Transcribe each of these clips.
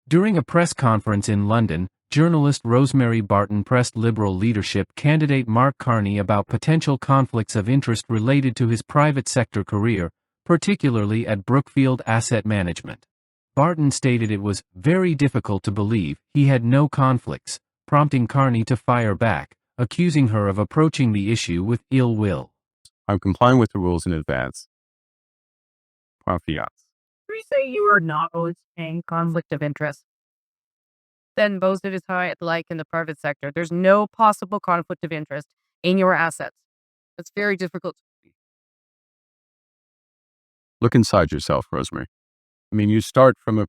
During a press conference in London, journalist Rosemary Barton pressed Liberal leadership candidate Mark Carney about potential conflicts of interest related to his private sector career, particularly at Brookfield Asset Management. Barton stated it was very difficult to believe he had no conflicts, prompting Carney to fire back, accusing her of approaching the issue with ill will. I'm complying with the rules in advance. We say you are not saying conflict of interest. Then both of his high like in the private sector. There's no possible conflict of interest in your assets. It's very difficult. Look inside yourself, Rosemary. I mean, you start from a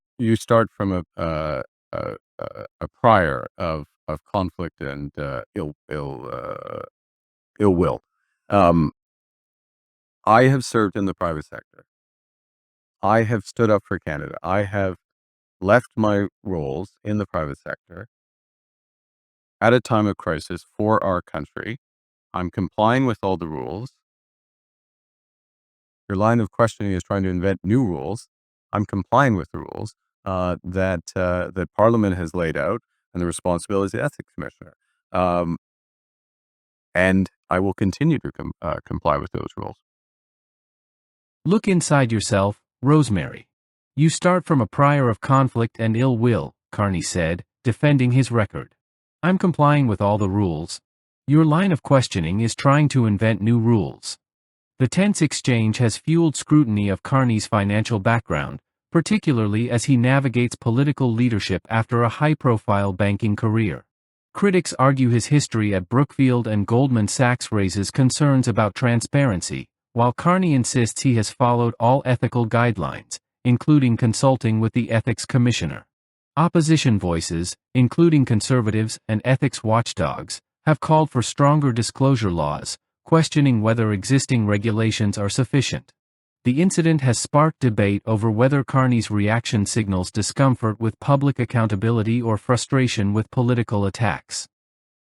prior of conflict and ill will. I have served in the private sector. I have stood up for Canada. I have left my roles in the private sector at a time of crisis for our country. I'm complying with all the rules. Your line of questioning is trying to invent new rules. I'm complying with the rules that Parliament has laid out, and the responsibility of the Ethics Commissioner. And I will continue to comply with those rules. Look inside yourself, Rosemary. You start from a prior of conflict and ill will, Carney said, defending his record. I'm complying with all the rules. Your line of questioning is trying to invent new rules. The tense exchange has fueled scrutiny of Carney's financial background, particularly as he navigates political leadership after a high-profile banking career. Critics argue his history at Brookfield and Goldman Sachs raises concerns about transparency, while Carney insists he has followed all ethical guidelines, including consulting with the Ethics Commissioner. Opposition voices, including conservatives and ethics watchdogs, have called for stronger disclosure laws, questioning whether existing regulations are sufficient. The incident has sparked debate over whether Carney's reaction signals discomfort with public accountability or frustration with political attacks.